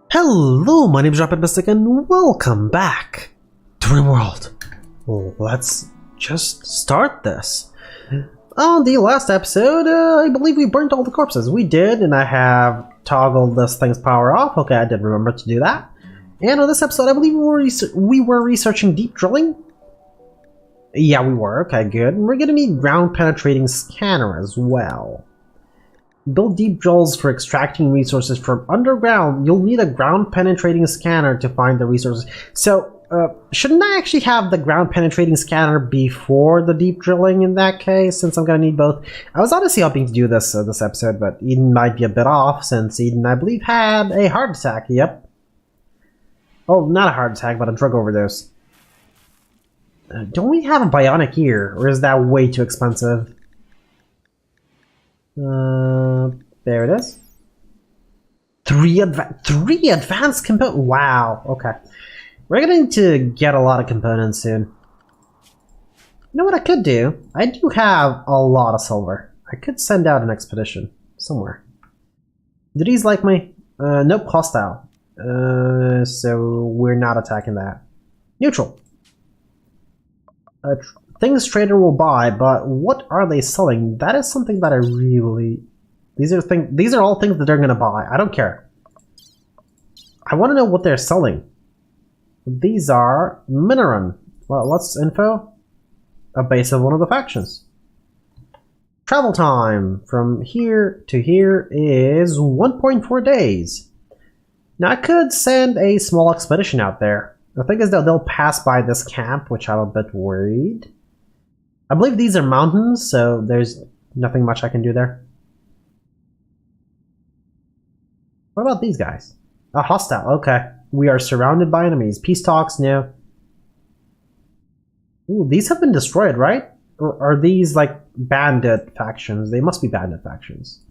Hello, my name is Rampant and welcome back to Rimworld. Let's just start this. On the last episode, I believe we burnt all the corpses. We did, and I have toggled this thing's power off. Okay, I did remember to do that. And on this episode, I believe we were researching deep drilling. Yeah, we were. Okay, good. And we're gonna need ground-penetrating scanner as well. Build deep drills for extracting resources from underground. You'll need a ground-penetrating scanner to find the resources. So, shouldn't I actually have the ground-penetrating scanner before the deep drilling in that case, since I'm going to need both? I was honestly hoping to do this this episode, but Eden might be a bit off, since Eden, I believe, had a heart attack. Yep. Oh, not a heart attack, but a drug overdose. Don't we have a bionic ear, or is that way too expensive? There it is. Three advanced components. Wow. Okay. We're gonna need to get a lot of components soon. You know what I could do? I do have a lot of silver. I could send out an expedition somewhere. Do these like me? Nope, hostile. So we're not attacking that. Neutral. Things trader will buy, but what are they selling? That is something that I really... These are all things that they're going to buy. I don't care. I want to know what they're selling. These are Mineron. Well, let's info. A base of one of the factions. Travel time from here to here is 1.4 days. Now I could send a small expedition out there. The thing is that they'll pass by this camp, which I'm a bit worried. I believe these are mountains, so there's nothing much I can do there. What about these guys? A hostile, okay. We are surrounded by enemies. Peace talks, no. Ooh, these have been destroyed, right? Or are these like bandit factions? They must be bandit factions.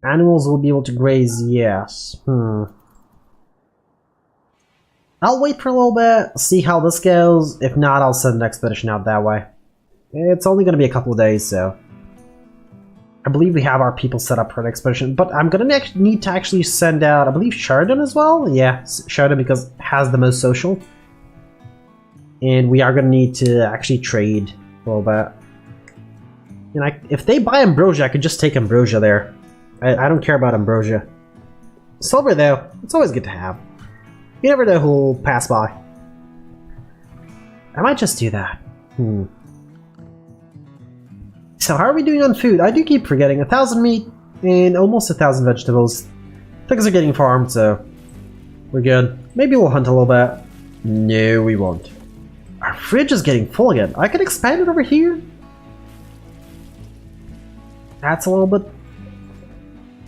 Animals will be able to graze, yes. I'll wait for a little bit, see how this goes. If not, I'll send an expedition out that way. It's only going to be a couple of days, so... I believe we have our people set up for an expedition, but I'm going to need to actually send out, I believe, Sheridan as well? Yeah, Sheridan because it has the most social. And we are going to need to actually trade a little bit. And if they buy Ambrosia, I could just take Ambrosia there. I don't care about Ambrosia. Silver, though, it's always good to have. You never know who'll pass by. I might just do that. So how are we doing on food? I do keep forgetting. 1,000 meat and almost 1,000 vegetables. Things are getting farmed, so we're good. Maybe we'll hunt a little bit. No, we won't. Our fridge is getting full again. I could expand it over here. That's a little bit...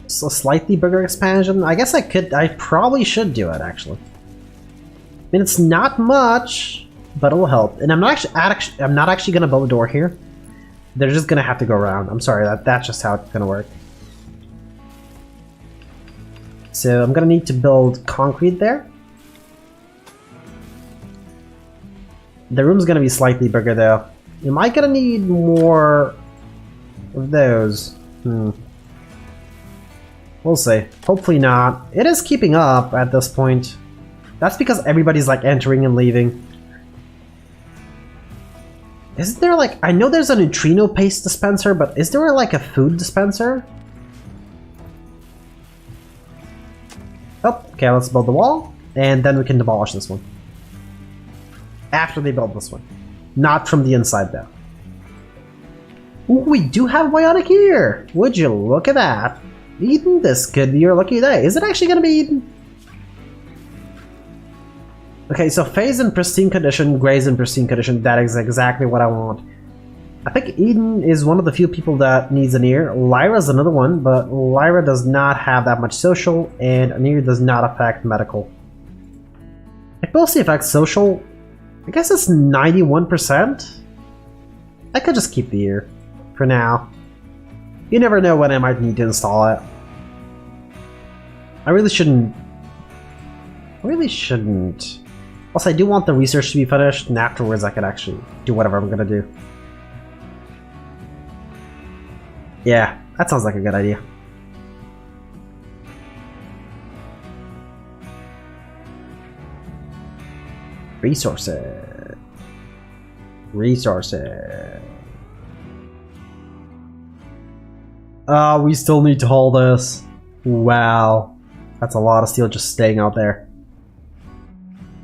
a slightly bigger expansion. I guess I probably should do it, actually. I mean, it's not much, but it'll help. And I'm not actually going to build a door here. They're just going to have to go around. I'm sorry, that's just how it's going to work. So I'm going to need to build concrete there. The room's going to be slightly bigger, though. Am I going to need more of those? We'll see. Hopefully not. It is keeping up at this point. That's because everybody's like entering and leaving. Isn't there like... I know there's a neutrino paste dispenser, but is there like a food dispenser? Oh, okay, let's build the wall. And then we can demolish this one. After they build this one. Not from the inside, though. Ooh, we do have a bionic ear! Would you look at that? Eden, this could be your lucky day. Is it actually going to be Eden? Okay, so Faye's in pristine condition, Gray's in pristine condition. That is exactly what I want. I think Eden is one of the few people that needs an ear. Lyra's another one, but Lyra does not have that much social, and an ear does not affect medical. It mostly affects social. I guess it's 91%? I could just keep the ear for now. You never know when I might need to install it. I really shouldn't. Also, I do want the research to be finished, and afterwards I could actually do whatever I'm gonna do. Yeah, that sounds like a good idea. Resources. Resources. We still need to haul this. Wow. That's a lot of steel just staying out there.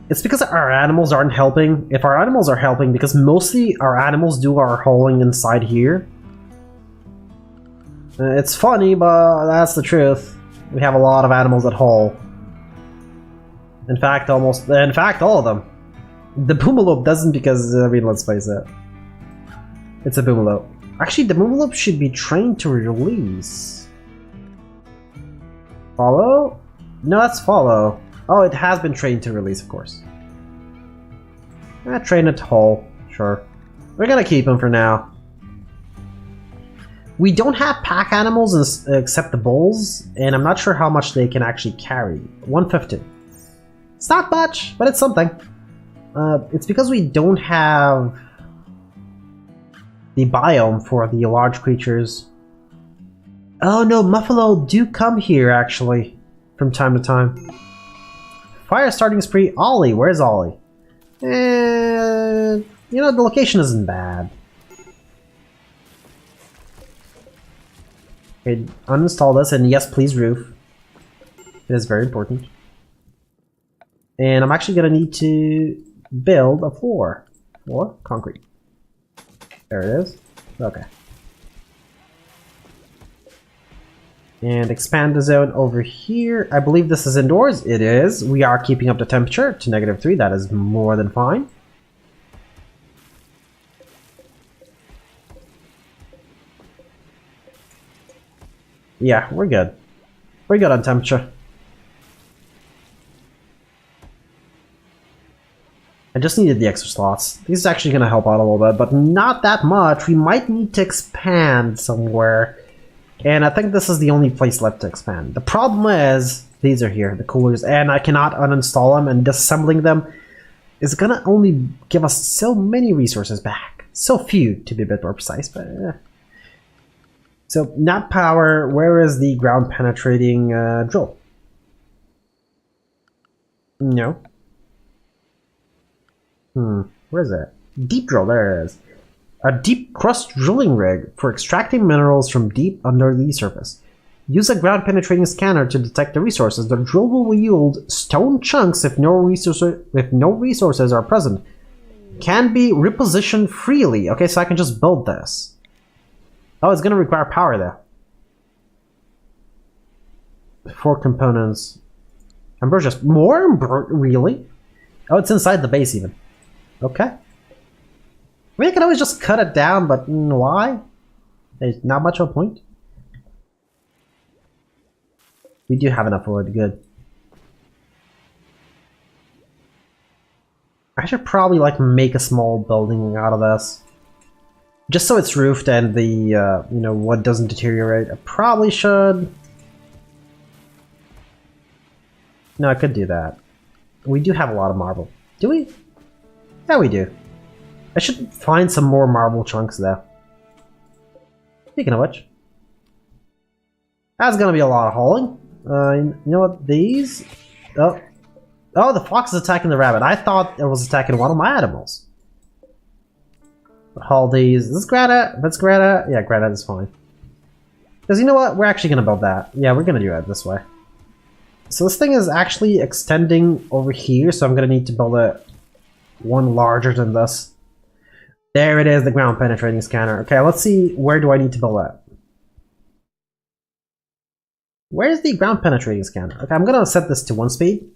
It's because our animals aren't helping. If our animals are helping, because mostly our animals do our hauling inside here. It's funny, but that's the truth. We have a lot of animals that haul. In fact, all of them. The Boomalope doesn't because, I mean, let's face it. It's a Boomalope. Actually, the Boomalope should be trained to release. Follow? No, that's follow. Oh, it has been trained to release, of course. Train it to haul. Sure. We're gonna keep him for now. We don't have pack animals except the bulls, and I'm not sure how much they can actually carry. 150. It's not much, but it's something. It's because we don't have the biome for the large creatures. Oh no, Muffalo do come here, actually, from time to time. Fire starting spree, Ollie. Where's Ollie? You know, the location isn't bad. Okay, uninstall this, and yes, please roof. It is very important. And I'm actually going to need to build a floor. Floor? Concrete. There it is. Okay. And expand the zone over here. I believe this is indoors. It is. We are keeping up the temperature to -3. That is more than fine. Yeah, we're good. We're good on temperature. I just needed the extra slots. This is actually going to help out a little bit, but not that much. We might need to expand somewhere. And I think this is the only place left to expand. The problem is, these are here, the coolers, and I cannot uninstall them, and disassembling them is going to only give us so many resources back. So few, to be a bit more precise, but So, not power, where is the ground penetrating drill? No. Where is it? Deep drill, there it is. A deep crust drilling rig for extracting minerals from deep under the surface. Use a ground penetrating scanner to detect the resources. The drill will yield stone chunks if no resources are present. Can be repositioned freely. Okay, so I can just build this. Oh, it's going to require power though. 4 components. Ambrosia. More? Really? Oh, it's inside the base even. Okay. I mean, I can always just cut it down, but why? There's not much of a point. We do have enough wood, good. I should probably like make a small building out of this. Just so it's roofed and the, you know, wood doesn't deteriorate. I probably should. No, I could do that. We do have a lot of marble. Do we? Yeah, we do. I should find some more marble chunks though. Speaking of which, that's gonna be a lot of hauling. You know what? These. Oh, the fox is attacking the rabbit. I thought it was attacking one of my animals. Haul these. Is this granite? That's granite. Yeah, granite is fine. Because you know what? We're actually gonna build that. Yeah, we're gonna do it this way. So this thing is actually extending over here, so I'm gonna need to build one larger than this. There it is, the ground penetrating scanner. Okay, let's see, where do I need to build that? Where's the ground penetrating scanner? Okay, I'm gonna set this to 1 speed.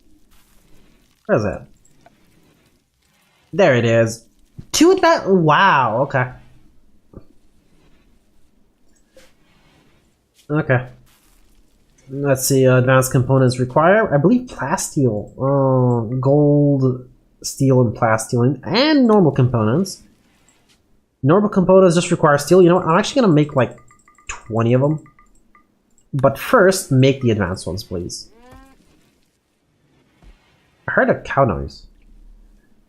Where is it? There it is. 2 advanced. Wow, okay. Okay. Let's see, advanced components require, I believe, plasteel. Gold, steel, and plasteel, and normal components. Normal components just require steel. You know what? I'm actually going to make like 20 of them. But first, make the advanced ones, please. I heard a cow noise.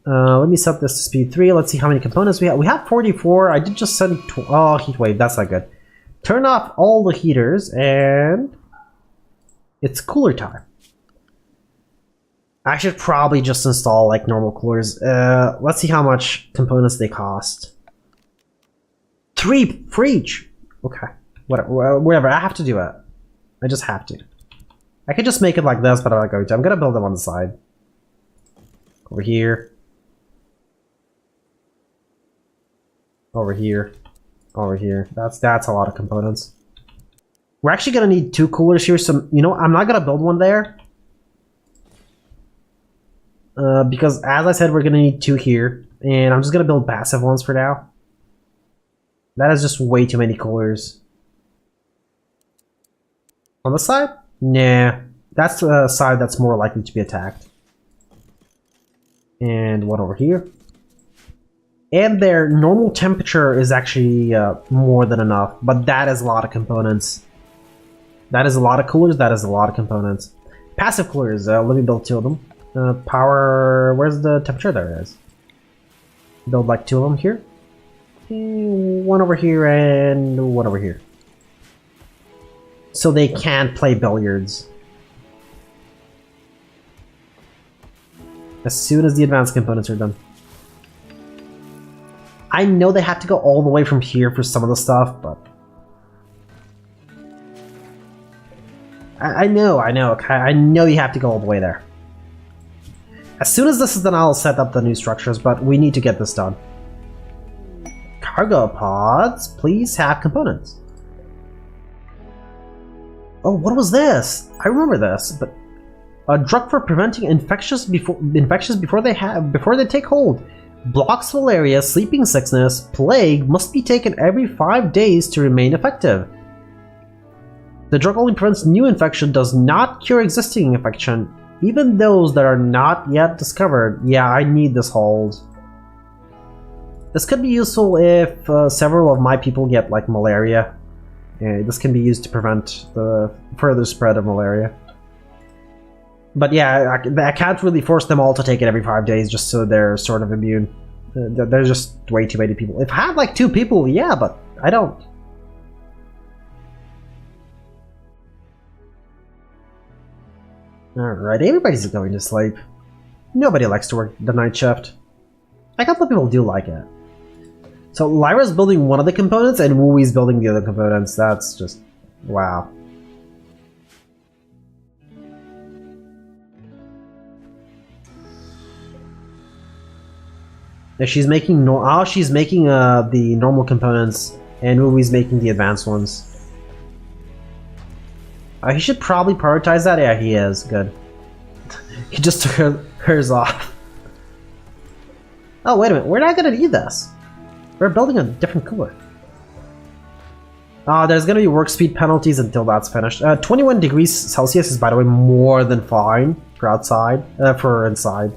Let me set this to speed 3. Let's see how many components we have. We have 44. I did just send... Oh, heat wave. That's not good. Turn off all the heaters and... It's cooler time. I should probably just install like normal coolers. Let's see how much components they cost. 3 for each. Okay, whatever. I have to do it. I just have to. I could just make it like this, but I'm not going to. I'm gonna build them on the side. Over here. Over here. Over here. That's a lot of components. We're actually gonna need 2 coolers here. So you know, I'm not gonna build one there. Because as I said, we're gonna need 2 here, and I'm just gonna build passive ones for now. That is just way too many coolers. On the side? Nah, that's the side that's more likely to be attacked. And one over here. And their normal temperature is actually more than enough, but that is a lot of components. That is a lot of coolers, that is a lot of components. Passive coolers, let me build 2 of them. Power, where's the temperature? There it is. Build like 2 of them here. One over here and one over here. So they can't play billiards. As soon as the advanced components are done. I know they have to go all the way from here for some of the stuff, but... I know you have to go all the way there. As soon as this is done, I'll set up the new structures, but we need to get this done. Cargo pods, please have components. Oh, what was this? I remember this, but a drug for preventing infections before they take hold. Blocks malaria, sleeping sickness, plague must be taken every 5 days to remain effective. The drug only prevents new infection, does not cure existing infection, even those that are not yet discovered. Yeah, I need this hold. This could be useful if several of my people get like malaria. This can be used to prevent the further spread of malaria. But yeah, I can't really force them all to take it every 5 days just so they're sort of immune. There's just way too many people. If I had like 2 people, yeah, but I don't. Alright, everybody's going to sleep. Nobody likes to work the night shift. A couple of people do like it. So Lyra's building one of the components and Wooey's building the other components. That's just... wow. She's making the normal components, and Wooey's making the advanced ones. He should probably prioritize that. Yeah, he is. Good. He just took hers off. Oh, wait a minute. We're not gonna need this. We're building a different cooler. There's gonna be work speed penalties until that's finished. 21 degrees Celsius is, by the way, more than fine for outside, for inside.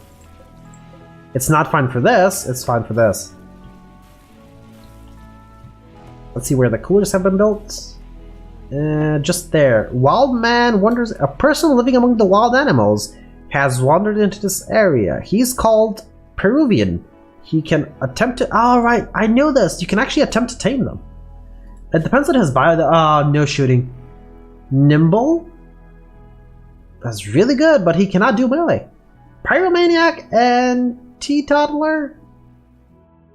It's not fine for this, it's fine for this. Let's see where the coolers have been built. Just there. Wild man wanders. A person living among the wild animals has wandered into this area. He's called Peruvian. He can attempt to... oh, right, I know this. You can actually attempt to tame them. It depends on his bio. No shooting. Nimble? That's really good, but he cannot do melee. Pyromaniac and teetotaler?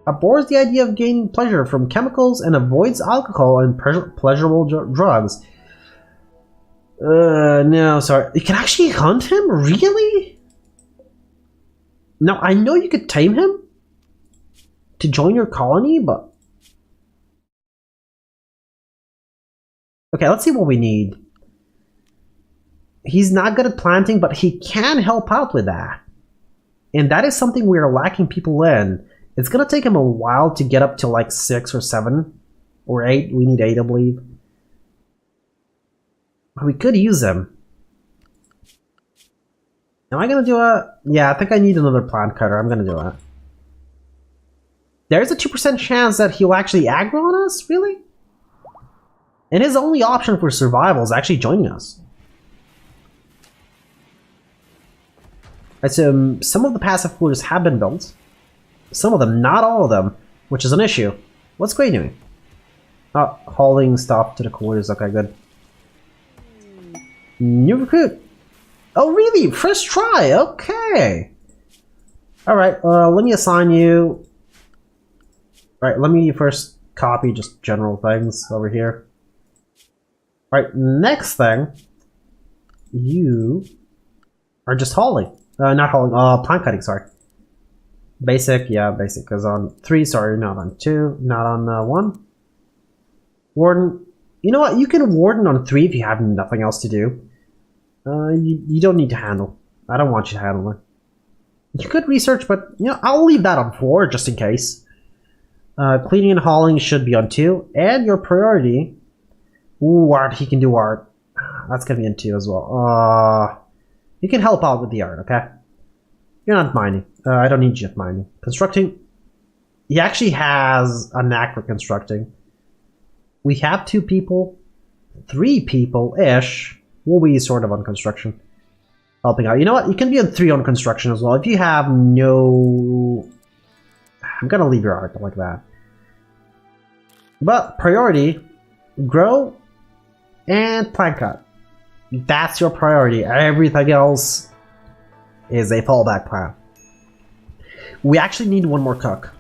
Abhors the idea of gaining pleasure from chemicals and avoids alcohol and pleasurable drugs. No, sorry. You can actually hunt him? Really? Now, I know you could tame him to join your colony, but... okay, let's see what we need. He's not good at planting, but he can help out with that. And that is something we are lacking people in. It's gonna take him a while to get up to like 6 or 7 or 8. We need 8, I believe. But we could use him. Am I gonna do a... yeah, I think I need another plant cutter. I'm gonna do it. There's a 2% chance that he'll actually aggro on us? Really? And his only option for survival is actually joining us. So some of the passive coolers have been built. Some of them, not all of them, which is an issue. What's Gray doing? Oh, hauling stuff to the coolers. Okay, good. New recruit. Oh, really? First try? Okay. Alright, let me assign you... Alright, let me first copy just general things over here. Alright, next thing. You are just hauling. Not hauling, plant cutting, sorry. Basic, yeah, basic, because on 3, sorry, not on 2, not on 1. Warden. You know what? You can warden on 3 if you have nothing else to do. You don't need to handle. I don't want you to handle it. You could research, but you know, I'll leave that on 4 just in case. Cleaning and hauling should be on 2, and your priority. Ooh, art. He can do art. That's gonna be in 2 as well. You can help out with the art, okay? You're not mining. I don't need you at mining. Constructing. He actually has a knack for constructing. We have 2 people, 3 people-ish. Will be sort of on construction. Helping out. You know what? You can be on 3 on construction as well. If you have no... I'm gonna leave your art like that. But priority, grow and plant cut. That's your priority. Everything else is a fallback plan. We actually need 1 more cook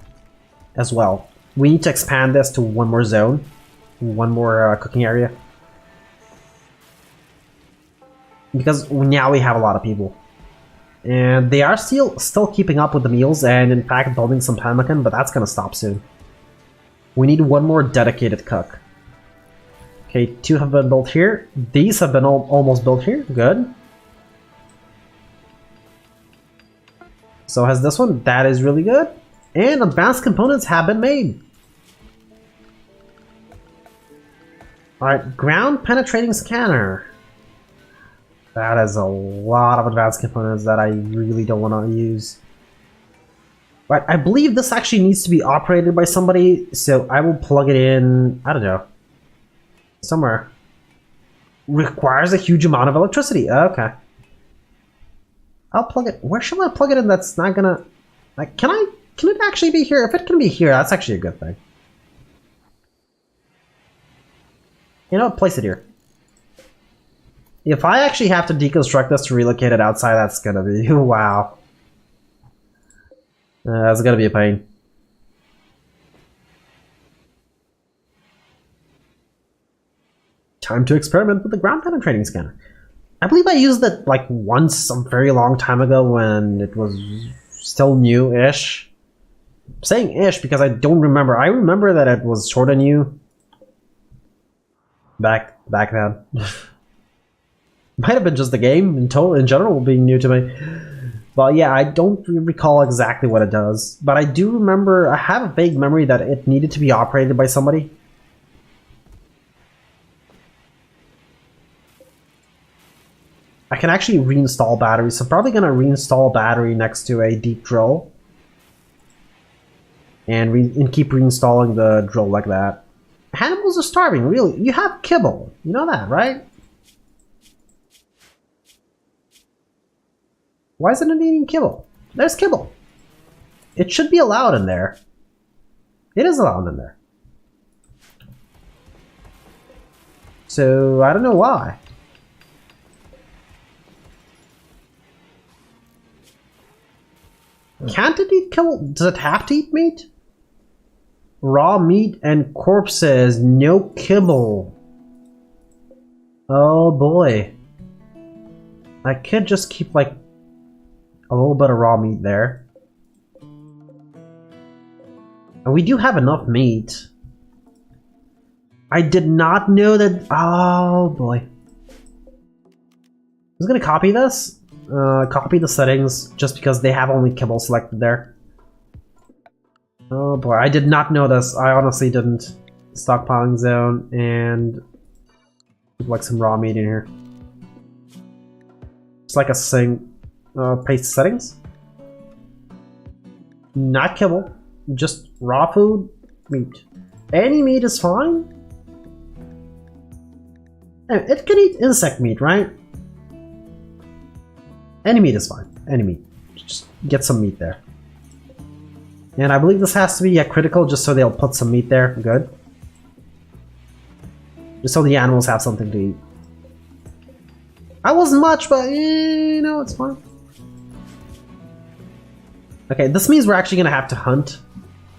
as well. We need to expand this to 1 more zone. 1 more cooking area. Because now we have a lot of people. And they are still keeping up with the meals and in fact building some pemmican, but that's gonna stop soon. We need 1 more dedicated cook. Okay, 2 have been built here. These have been almost built here. Good. So has this one. That is really good. And advanced components have been made. Alright, ground penetrating scanner. That is a lot of advanced components that I really don't want to use. But I believe this actually needs to be operated by somebody, so I will plug it in, I don't know, somewhere. Requires a huge amount of electricity. Okay. I'll plug it. Where shall I plug it in that's not gonna... Like, can it actually be here? If it can be here, that's actually a good thing. You know what? Place it here. If I actually have to deconstruct this to relocate it outside, that's gonna be... wow. That's gonna be a pain. Time to experiment with the ground penetrating scanner. I believe I used it like once a very long time ago when it was still new-ish. I'm saying ish because I don't remember. I remember that it was sort of new. Back then. Might have been just the game in general being new to me. But yeah, I don't recall exactly what it does. But I do remember, I have a vague memory that it needed to be operated by somebody. I can actually reinstall batteries, so I'm probably going to reinstall battery next to a deep drill. And keep reinstalling the drill like that. Animals are starving, really. You have kibble. You know that, right? Why isn't it eating kibble? There's kibble. It should be allowed in there. It is allowed in there. So, I don't know why. Can't it eat kibble? Does it have to eat meat? Raw meat and corpses, no kibble. Oh boy. I could just keep like a little bit of raw meat there. And we do have enough meat. I did not know that. Oh boy. I was gonna copy this. Copy the settings just because they have only kibble selected there. Oh boy, I did not know this. I honestly didn't. Stockpiling zone and like some raw meat in here. It's like a paste settings. Not kibble, just raw food, meat. Any meat is fine. It can eat insect meat, right? Any meat is fine. Any meat. Just get some meat there. And I believe this has to be critical just so they'll put some meat there. Good. Just so the animals have something to eat. I wasn't much, but you know, it's fine. Okay, this means we're actually gonna have to hunt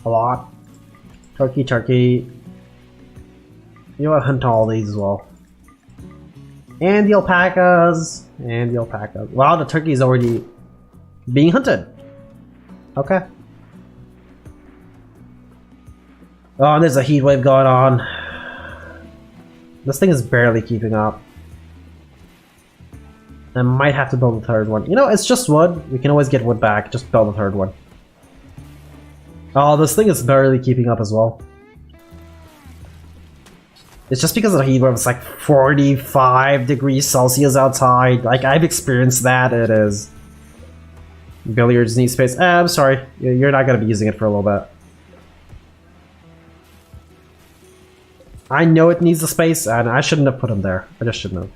a lot. Turkey, turkey. You know what? Hunt all these as well. And the alpacas. And the alpacas. Wow, the turkey is already being hunted. Okay. Oh, and there's a heat wave going on. This thing is barely keeping up. I might have to build a third one. You know, it's just wood. We can always get wood back. Just build a third one. Oh, this thing is barely keeping up as well. It's just because of the heat wave. It's like 45 degrees Celsius outside. Like, I've experienced that. It is. Billiards need space. I'm sorry. You're not going to be using it for a little bit. I know it needs the space, and I shouldn't have put him there. I just shouldn't have.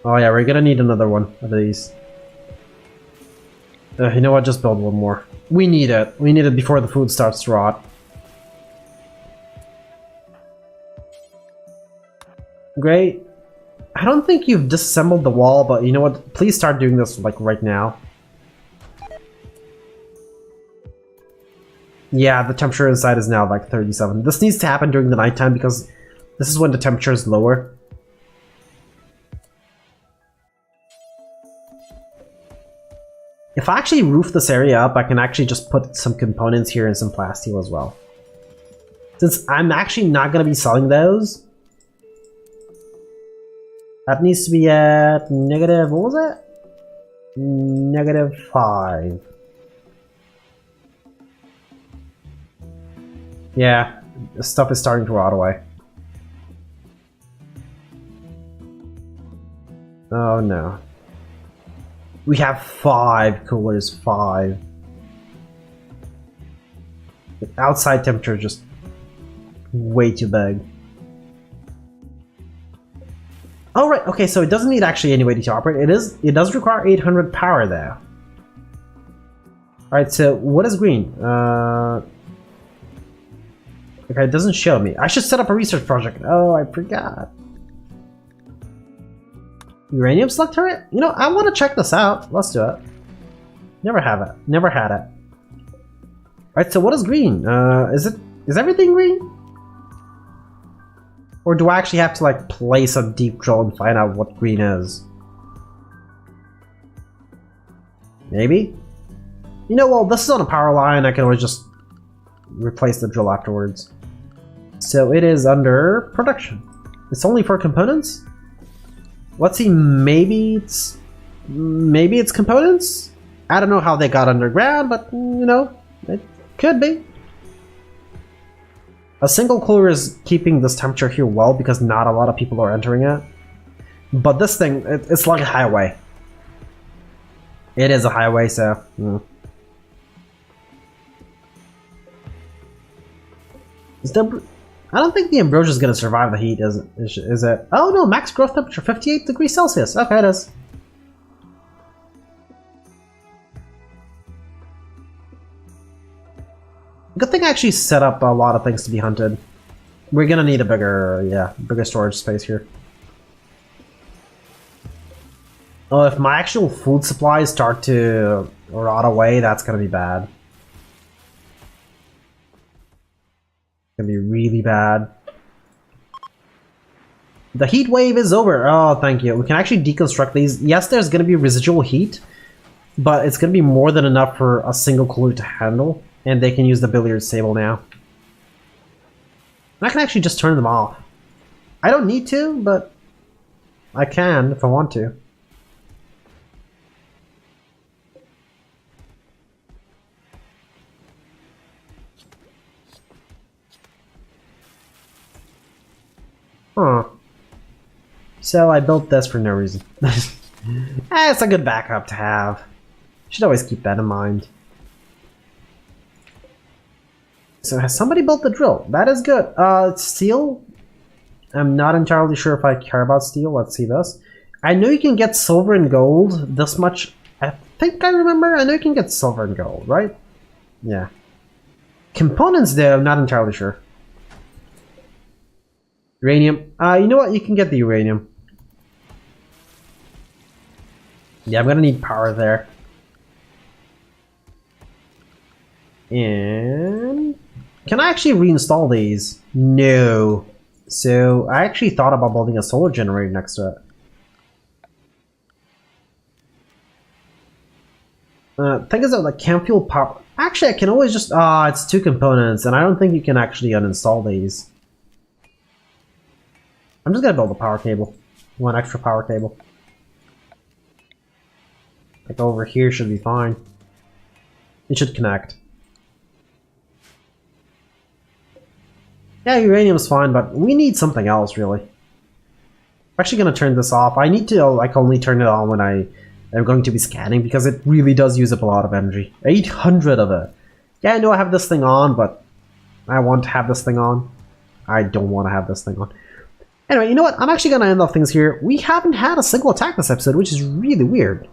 Oh yeah, we're gonna need another one of these. You know what? Just build one more. We need it. We need it before the food starts to rot. Great. I don't think you've disassembled the wall, but you know what? Please start doing this like right now. Yeah, the temperature inside is now like 37. This needs to happen during the nighttime because this is when the temperature is lower. If I actually roof this area up, I can actually just put some components here and some plasteel as well. Since I'm actually not going to be selling those, that needs to be at negative, what was it? -5. Yeah, this stuff is starting to rot away. Oh no. We have 5 coolers, 5. The outside temperature is just way too big. Oh right, okay, so it doesn't need actually any way to operate. It does require 800 power though. Alright, so what is green? Okay, it doesn't show me. I should set up a research project. Oh, I forgot. Uranium slug turret? You know, I want to check this out. Let's do it. Never have it. Never had it. Alright, so what is green? Is everything green? Or do I actually have to like place a deep drill and find out what green is? Maybe? You know, well, this is on a power line. I can always just replace the drill afterwards. So it is under production. It's only for components? Let's see, maybe it's components? I don't know how they got underground, but you know, it could be. A single cooler is keeping this temperature here well because not a lot of people are entering it. But this thing, it's like a highway. It is a highway, so... I don't think the ambrosia is going to survive the heat, is it? Oh no, max growth temperature 58 degrees Celsius. Okay, it is. Good thing I actually set up a lot of things to be hunted. We're gonna need a bigger storage space here. Oh, if my actual food supplies start to rot away, that's gonna be bad. It's gonna be really bad. The heat wave is over. Oh, thank you. We can actually deconstruct these. Yes, there's gonna be residual heat, but it's gonna be more than enough for a single cooler to handle. And they can use the billiards table now. And I can actually just turn them off. I don't need to, but I can if I want to. Huh. So I built this for no reason. It's a good backup to have. Should always keep that in mind. So has somebody built the drill? That is good. Steel? I'm not entirely sure if I care about steel. Let's see this. I know you can get silver and gold. This much, I think I remember. I know you can get silver and gold, right? Yeah. Components though, I'm not entirely sure. Uranium. You know what? You can get the uranium. Yeah, I'm gonna need power there. And can I actually reinstall these? No. So I actually thought about building a solar generator next to it. Thing is that like can't fuel power. Actually, I can always just it's 2 components, and I don't think you can actually uninstall these. I'm just gonna build a power cable. 1 extra power cable. Like over here should be fine. It should connect. Yeah, uranium's fine, but we need something else, really. I'm actually gonna turn this off. I need to like only turn it on when I am going to be scanning, because it really does use up a lot of energy. 800 of it. Yeah, I know I have this thing on, but I want to have this thing on. I don't want to have this thing on. Anyway, you know what? I'm actually gonna end off things here. We haven't had a single attack this episode, which is really weird.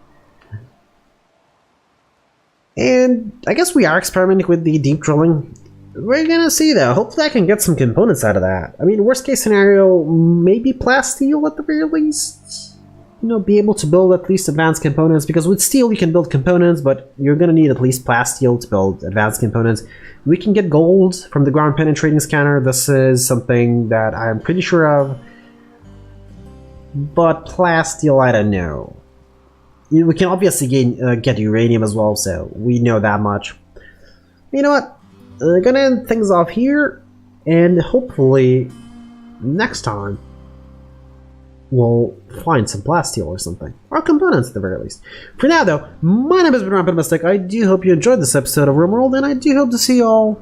And I guess we are experimenting with the deep drilling. We're gonna see though. Hopefully I can get some components out of that. I mean, worst case scenario, maybe plasteel at the very least. You know, be able to build at least advanced components, because with steel you can build components, but you're gonna need at least plasteel to build advanced components. We can get gold from the ground penetrating scanner. This is something that I'm pretty sure of. But plasteel, I don't know. We can obviously get uranium as well, so we know that much. You know what? Gonna end things off here, and hopefully next time we'll find some plasteel or something, or components at the very least. For now though, my name has been Rampant. I do hope you enjoyed this episode of Rimworld, and I do hope to see you all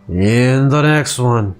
in the next one.